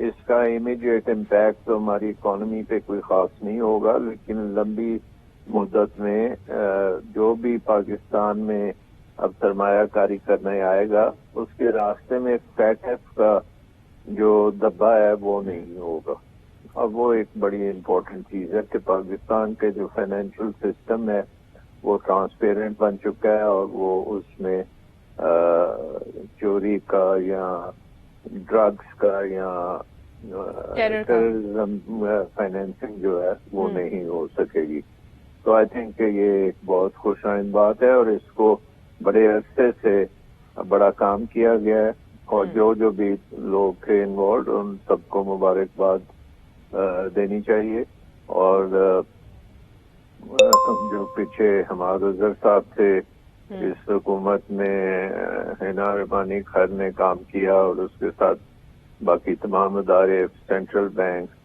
اس کا immediate impact تو ہماری اکانومی پہ کوئی خاص نہیں ہوگا، لیکن لمبی مدت میں جو بھی پاکستان میں اب سرمایہ کاری کرنے آئے گا اس کے راستے میں فیٹف کا جو دبا ہے وہ نہیں ہوگا. اب وہ ایک بڑی امپورٹنٹ چیز ہے کہ پاکستان کے جو فائنینشیل سسٹم ہے وہ ٹرانسپیرنٹ بن چکا ہے، اور وہ اس میں چوری کا یا ڈرگس کا یا ٹیررزم فائنینسنگ جو ہے وہ نہیں ہو سکے گی. تو آئی تھنک کہ یہ ایک بہت خوش آئند بات ہے، اور اس کو بڑے عرصے سے بڑا کام کیا گیا ہے، اور جو بھی لوگ تھے انوالوڈ ان سب کو مبارکباد دینی چاہیے. اور جو پیچھے حماد اظہر صاحب تھے اس حکومت میں، حنا رحمانی خیر نے کام کیا، اور اس کے ساتھ باقی تمام ادارے، سینٹرل بینک،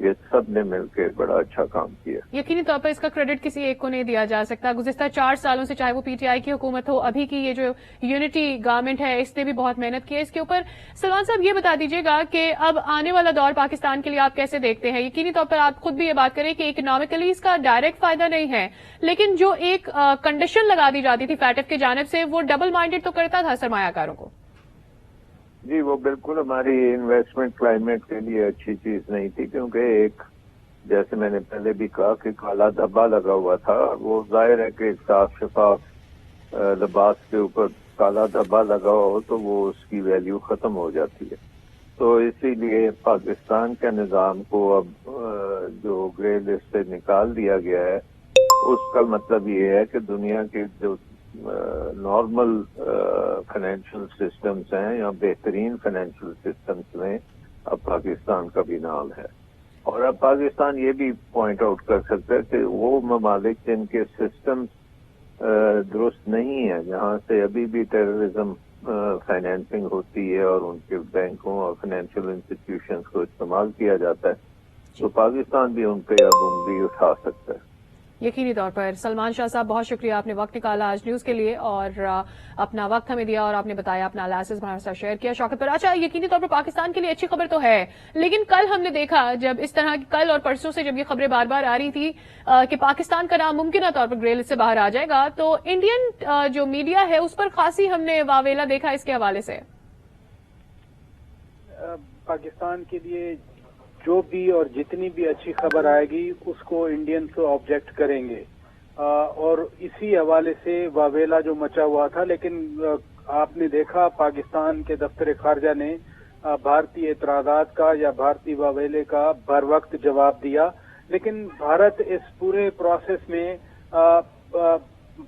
یہ سب نے مل کے بڑا اچھا کام کیا. یقینی طور پر اس کا کریڈٹ کسی ایک کو نہیں دیا جا سکتا. گزشتہ 4 سالوں سے چاہے وہ پی ٹی آئی کی حکومت ہو، ابھی کی یہ جو یونٹی گورنمنٹ ہے اس نے بھی بہت محنت کی ہے اس کے اوپر. سلمان صاحب یہ بتا دیجیے گا کہ اب آنے والا دور پاکستان کے لیے آپ کیسے دیکھتے ہیں؟ یقینی طور پر آپ خود بھی یہ بات کریں کہ اکنامکلی اس کا ڈائریکٹ فائدہ نہیں ہے، لیکن جو ایک کنڈیشن لگا دی جاتی تھی فیٹف کی جانب سے وہ ڈبل مائنڈڈ تو کرتا تھا سرمایہ کاروں کو. جی وہ بالکل ہماری انویسٹمنٹ کلائمیٹ کے لیے اچھی چیز نہیں تھی، کیونکہ ایک جیسے میں نے پہلے بھی کہا کہ کالا دھبا لگا ہوا تھا. وہ ظاہر ہے کہ ایک صاف شفاف لباس کے اوپر کالا دھبا لگا ہو تو وہ اس کی ویلیو ختم ہو جاتی ہے. تو اسی لیے پاکستان کے نظام کو اب جو گرے لسٹ سے نکال دیا گیا ہے اس کا مطلب یہ ہے کہ دنیا کے جو نارمل فائنینشیل سسٹمز ہیں یا بہترین فائنینشیل سسٹمز میں اب پاکستان کا بھی نام ہے. اور اب پاکستان یہ بھی پوائنٹ آؤٹ کر سکتا ہے کہ وہ ممالک جن کے سسٹمز درست نہیں ہیں، جہاں سے ابھی بھی ٹیررزم فائنینسنگ ہوتی ہے اور ان کے بینکوں اور فائنینشیل انسٹیٹیوشنز کو استعمال کیا جاتا ہے، تو پاکستان بھی ان پہ اب انگلی اٹھا سکتا ہے. یقینی طور پر. سلمان شاہ صاحب بہت شکریہ، آپ نے وقت نکالا آج نیوز کے لیے اور اپنا وقت ہمیں دیا اور آپ نے بتایا اپنا انالیسس ہمارے ساتھ شیئر کیا. شوکت پر اچھا یقینی طور پر پاکستان کے لیے اچھی خبر تو ہے، لیکن کل ہم نے دیکھا جب اس طرح کی کل اور پرسوں سے جب یہ خبریں بار بار آ رہی تھی کہ پاکستان کا نام ممکنہ طور پر گرے لسٹ سے باہر آ جائے گا، تو انڈین جو میڈیا ہے اس پر خاصی ہم نے واویلا دیکھا اس کے حوالے سے. پاکستان کے لیے جو بھی اور جتنی بھی اچھی خبر آئے گی اس کو انڈینز آبجیکٹ کریں گے، اور اسی حوالے سے واویلا جو مچا ہوا تھا. لیکن آپ نے دیکھا پاکستان کے دفتر خارجہ نے بھارتی اعتراضات کا یا بھارتی واویلے کا بر وقت جواب دیا، لیکن بھارت اس پورے پروسیس میں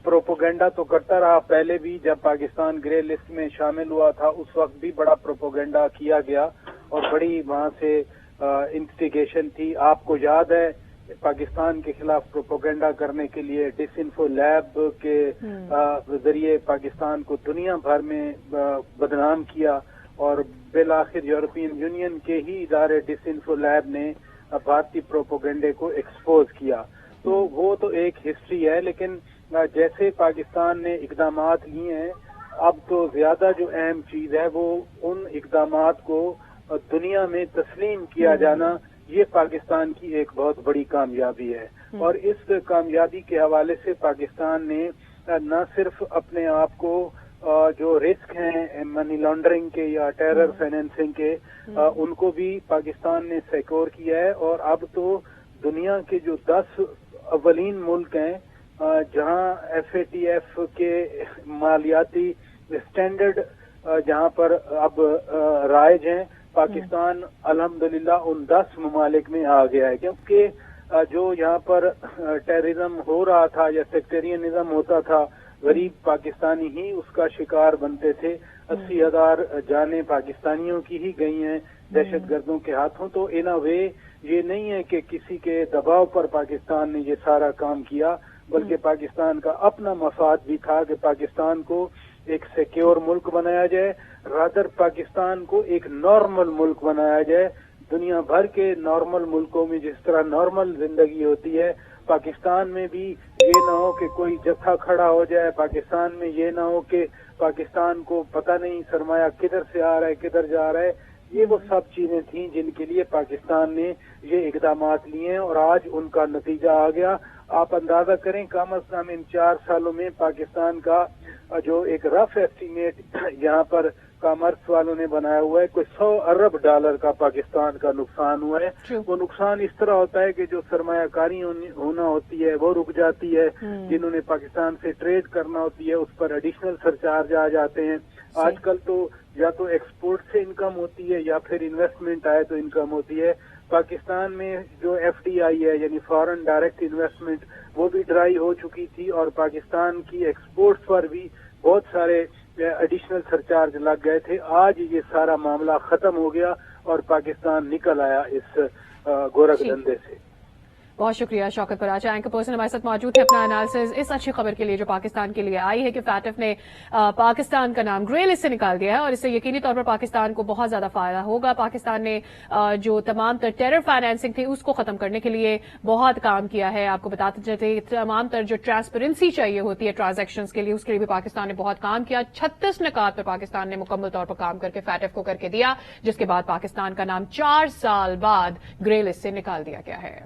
پروپوگنڈا تو کرتا رہا. پہلے بھی جب پاکستان گرے لسٹ میں شامل ہوا تھا اس وقت بھی بڑا پروپوگنڈا کیا گیا اور بڑی وہاں سے انسٹیگیشن تھی. آپ کو یاد ہے پاکستان کے خلاف پروپوگنڈا کرنے کے لیے ڈس انفو لیب کے ذریعے پاکستان کو دنیا بھر میں بدنام کیا، اور بالآخر یورپین یونین کے ہی ادارے ڈس انفو لیب نے بھارتی پروپوگنڈے کو ایکسپوز کیا. تو وہ تو ایک ہسٹری ہے، لیکن جیسے پاکستان نے اقدامات لیے ہیں اب تو زیادہ جو اہم چیز ہے وہ ان اقدامات کو دنیا میں تسلیم کیا جانا، یہ پاکستان کی ایک بہت بڑی کامیابی ہے. اور اس کامیابی کے حوالے سے پاکستان نے نہ صرف اپنے آپ کو جو رسک ہیں منی لانڈرنگ کے یا ٹیرر فائنینسنگ کے ان کو بھی پاکستان نے سیکور کیا ہے، اور اب تو دنیا کے جو 10 اولین ملک ہیں جہاں FATF کے مالیاتی اسٹینڈرڈ جہاں پر اب رائج ہیں، پاکستان الحمدللہ ان 10 ممالک میں آ گیا ہے. کیونکہ جو یہاں پر ٹیررزم ہو رہا تھا یا سیکٹرینزم ہوتا تھا، غریب پاکستانی ہی اس کا شکار بنتے تھے. 80,000 جانیں پاکستانیوں کی ہی گئی ہیں دہشت گردوں کے ہاتھوں. تو ان اے وے یہ نہیں ہے کہ کسی کے دباؤ پر پاکستان نے یہ سارا کام کیا، بلکہ پاکستان کا اپنا مفاد بھی تھا کہ پاکستان کو ایک سیکیور ملک بنایا جائے، رادر پاکستان کو ایک نارمل ملک بنایا جائے. دنیا بھر کے نارمل ملکوں میں جس طرح نارمل زندگی ہوتی ہے، پاکستان میں بھی یہ نہ ہو کہ کوئی جتھا کھڑا ہو جائے، پاکستان میں یہ نہ ہو کہ پاکستان کو پتہ نہیں سرمایہ کدھر سے آ رہا ہے کدھر جا رہا ہے. یہ وہ سب چیزیں تھیں جن کے لیے پاکستان نے یہ اقدامات لیے ہیں اور آج ان کا نتیجہ آ گیا. آپ اندازہ کریں کم از کم ان 4 سالوں میں پاکستان کا جو ایک رف ایسٹیمیٹ یہاں پر کامرس والوں نے بنایا ہوا ہے کوئی $100 ارب کا پاکستان کا نقصان ہوا ہے. وہ نقصان اس طرح ہوتا ہے کہ جو سرمایہ کاری ہونا ہوتی ہے وہ رک جاتی ہے, جنہوں نے پاکستان سے ٹریڈ کرنا ہوتی ہے اس پر ایڈیشنل سرچارج آ جاتے ہیں. آج کل تو یا تو ایکسپورٹ سے انکم ہوتی ہے یا پھر انویسٹمنٹ آئے تو انکم ہوتی ہے. پاکستان میں جو FDI ہے یعنی فارن ڈائریکٹ انویسٹمنٹ وہ بھی ڈرائی ہو چکی تھی اور پاکستان کی ایکسپورٹس پر بھی بہت سارے ایڈیشنل سرچارج لگ گئے تھے. آج یہ سارا معاملہ ختم ہو گیا اور پاکستان نکل آیا اس گورکھ دھندے سے. بہت شکریہ شوکت کراچی اینکر پرسن ہمارے ساتھ موجود ہے اپنا انالیسز اس اچھی خبر کے لیے جو پاکستان کے لیے آئی ہے کہ فیٹف نے پاکستان کا نام گرے لسٹ سے نکال دیا ہے اور اس سے یقینی طور پر پاکستان کو بہت زیادہ فائدہ ہوگا. پاکستان نے جو تمام تر ٹیرر فائنینسنگ تھی اس کو ختم کرنے کے لیے بہت کام کیا ہے. آپ کو بتاتے چلتے تمام تر جو ٹرانسپیرنسی چاہیے ہوتی ہے ٹرانزیکشنز کے لیے اس کے لیے بھی پاکستان نے بہت کام کیا. 36 نکات پر پاکستان نے مکمل طور پر کام کر کے فیٹف کو کر کے دیا جس کے بعد پاکستان کا نام 4 سال بعد گرے لسٹ سے نکال دیا گیا ہے.